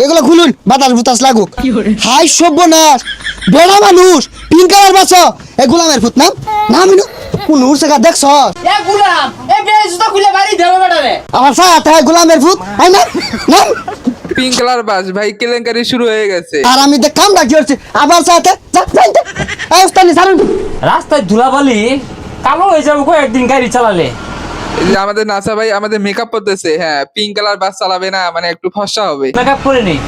এগুলো খুলুন, বাতাস বুতাস লাগুক। হাই সর্বনাশ, বেড়া মানুষ পিঙ্ক কালার বাস এ গোলামের ফুট নাম নাম কোন উড়ছে গা দেখছ? এ গুলাম এ বেজুতা খুলে বাড়ি দেবে বেটারে। আমার সাথে গোলামের ফুট আই না নাম পিঙ্ক কালার বাস ভাই, কেলেঙ্কারি শুরু হয়ে গেছে। আর আমি দেখলাম না কি হচ্ছে আবার সাথে এই উস্তানি ছাড়ুন। রাস্তায় ধুলাবালি কালো হয়ে যাবে কয়েকদিন গাড়ি চালালে। এই যে আমাদের নাসা ভাই আমাদের মেকআপ করতেছে, হ্যাঁ পিঙ্ক কালার বাস চালাবে না, মানে একটু ফর্সা হবে। মেকআপ করে নেই।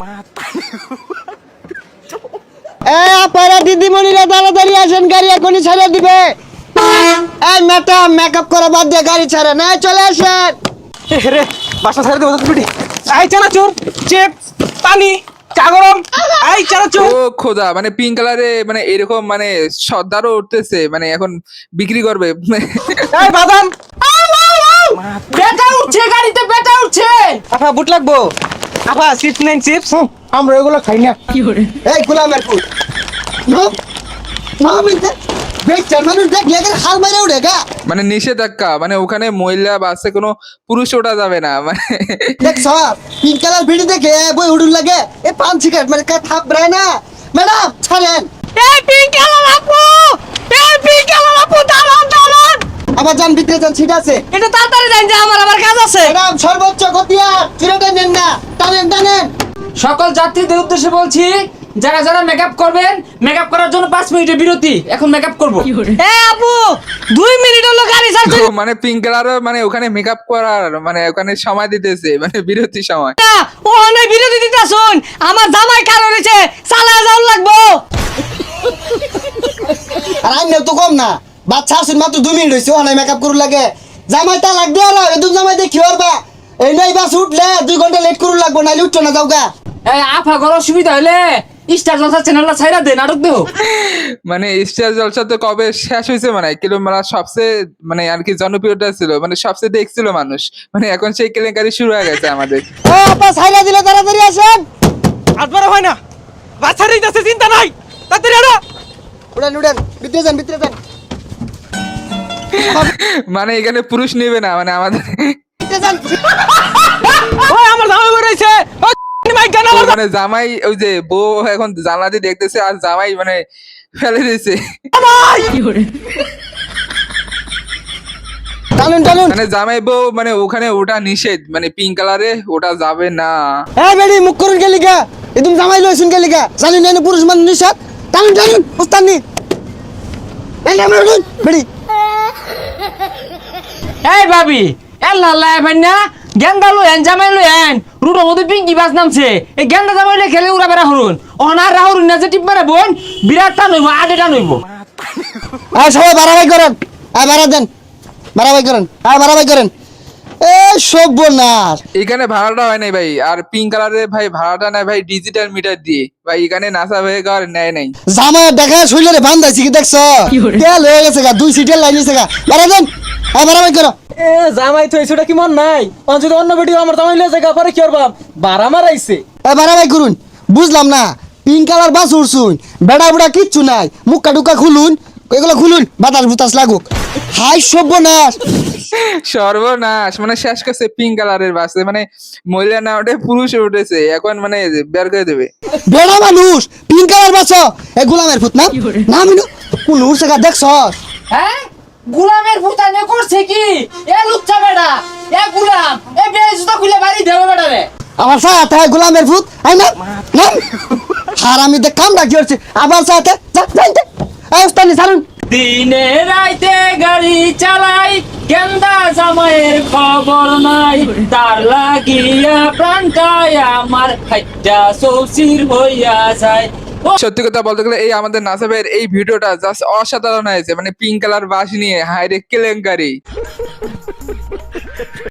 এ আপনারা দিদিমণিরা তাড়াতাড়ি আসেন, গাড়ি এখনই ছেড়ে দিবে। এই ম্যাডাম মেকআপ করা বাদ দিয়ে গাড়ি ছাড়ে না, চলে আসেন। রে বাসা ছেড়ে দেবো তো। আই চানাচুর, চিপস, পানি, চা গরম। আই চানাচুর। ও খোদা, মানে পিঙ্ক কালারে মানে এরকম মানে সর্দারও উঠতেছে, মানে এখন বিক্রি করবে। এই বাদাম। বেটা উঠছে গাড়িতে, বেটা উঠছে। আপা বুট লাগবো। আপা চিপস নেন চিপস। আমরা এগুলো খাই না। এই গোলামের ফুট নাম নাম বেচার মানুষ দেখলে হাল মারে উঠে গা। মানে নিষেধাজ্ঞা, মানে ওখানে মহিলা বাসে কোনো পুরুষ ওঠা যাবে না। মানে দেখছ পিঙ্ক কালার ভিড়ি দেখে বই উড়ুন লাগে এ পান সিগারেট মানে থাপ ব্রায় না। ম্যাডাম ছাড়েন। এই পিঙ্ক কালার আপু, এই পিঙ্ক কালার আপু দাঁড়ান দাঁড়ান। আবার যান ভিতরে যান, সিট আছে। এটা তাড়াতাড়ি যান যে আমার কাজ আছে। ম্যাডাম সর্বোচ্চ গতি আর চুরেটা নেন না, টানেন টানেন। সকল যাত্রীদের উদ্দেশ্যে বলছি, যারা যারা মেকআপ করবেন, মেকআপ করার জন্য 5 মিনিটের বিরতি। এখন মেকআপ করব। এ আপু 2 মিনিট হলো গাড়ি ছাড়তে। ও মানে পিঙ্ক কালারও মানে ওখানে মেকআপ করার মানে ওখানে সময় দিতেছে, মানে বিরতি সময়। না ও অনেক বিরতি দিতে শুন, আমার জামাই কারণ হইছে চালায় যাওয়ার লাগবো। আর আইনে তো কম না, বাচ্চা আসুন মাত্র 2 মিনিট হয়েছে, ওখানে মেকআপ করুন লাগে। জামাইটা লাগবে আর এদুম জামাই দেখি ওরবা এই নাই বাস উঠলে 2 ঘন্টা লেট করুন লাগবো, নাইলে উঠছো না যাওগা। এই আফা ঘর অসুবিধা হলে স্টার জলসা চ্যানেলটা ছাইরা দে, নাটক দেও। মানে স্টার জলসা তো কবে শেষ হয়েছে, মানে কিলোমেলা সবচেয়ে মানে আর কি জনপ্রিয়তা ছিল, মানে সবচেয়ে দেখছিল মানুষ, মানে এখন সেই কেলেঙ্কারি শুরু হয়ে গেছে আমাদের। ও আপা ছাইরা দিলে তাড়াতাড়ি আসেন। আটবার হয় না। বাচ্চা দিতেছে, চিন্তা নাই। তাড়াতাড়ি আনো। উড়েন উড়েন, ভিতরে যান ভিতরে যান মানে এখানে পুরুষ নেবে না, মানে আমাদের ভিতরে যান। ওই আমার জামাই বেরাইছে। ওই মাইক গান আমার। মানে জামাই ওই যে বউ এখন জানলা দিয়ে দেখতেছে আর জামাই মানে ফেলে দিয়েছে। টানুন টানুন। মানে জামাই বউ মানে ওখানে ওটা নিষেধ, মানে পিঙ্ক কালারে ওটা যাবে না। এই বেডি মুখ করুন গেলি গা, এদুম জামাই লইছুন গেলি গা, জানি না পুরুষ মানুষ নিষাদ। টানুন টানুন উস্তানি। এই আমরা উঠুন বেডি। এই ভাবি এল্লা আল্লাহ ভাইনা গেন্দা লই আন জামাই লই আন রুডো মধ্যে পিঙ্কি বাস নামছে। এই গেন্দা জামাই লই খেলে উড়া বেড়া হরুন অনার রাহুর না যে টিপ মারে বোন বিরাট টান হইব, আডে টান হইব। আর সবাই বাড়াবাই করেন, আর বাড়া দেন, বাড়াবাই করেন, আর বাড়াবাই করেন। এ সর্বনাশ। এখানে ভাড়াটা হয় নাই ভাই, আর পিঙ্ক কালারে ভাই ভাড়াটা নেয় ভাই ডিজিটাল মিটার দিয়ে। ভাই এখানে নাসা ভাই আর নেয় নাই। জামা দেখা শরীরে বান্ধাইছি কি দেখছ? তেল হয়ে গেছে গা, 2 সিটের লাইন নিছে গা। বাড়া দেন, আর বাড়াবাই করো। এ জামাই তো এসেটা কি মন নাই। অন যদি অন্য ভিডিও আমার জামাই লয়ে জায়গা পরে কি করবাম? বাড়া মারাইছে। এ বাড়াবাই করুন, বুঝলাম না। পিঙ্ক কালার বাস উড়ছুন, বেড়া বুড়া কিচ্ছু নাই, মুক্কা টুক্কা খুলুন, এগুলো খুলুন, বাতাস বুতাস লাগুক। হাই সর্বনাশ। সর্বনাশ, মানে শেষ করছে পিঙ্ক কালারের বাসে, মানে মহিলা না উঠে পুরুষ উঠেছে, এখন মানে বের করে দেবে। বেড়া মানুষ পিঙ্ক কালার বাস এ গোলামের ফুট নাম নাম কোন উড়ছে গা দেখছ? হ্যাঁ গুলামের ফুটানে করছে কি? এ লুচ্চা বেটা, এ গুলাম এ বেজুতা খুলে বাড়ি দেবে বেটারে। আমার সাথে গোলামের ফুট আই না নাম আর আমি দেখলাম না কি হচ্ছে আবার সাথে এই উস্তানি ছাড়ুন। দিনে রাইতে গাড়ি চালাই গেন্দা জামাইয়ের খবর নাই, তার লাগিয়া প্রাণটাই আমার হাইটা সৌসির হইয়া যায়। সত্যি কথা বলতে গেলে এই আমাদের নাসা ভাইয়ের এই ভিডিওটা জাস্ট অসাধারণ হয়েছে, মানে পিঙ্ক কালার বাস নিয়ে হাইরে কেলেঙ্কারি।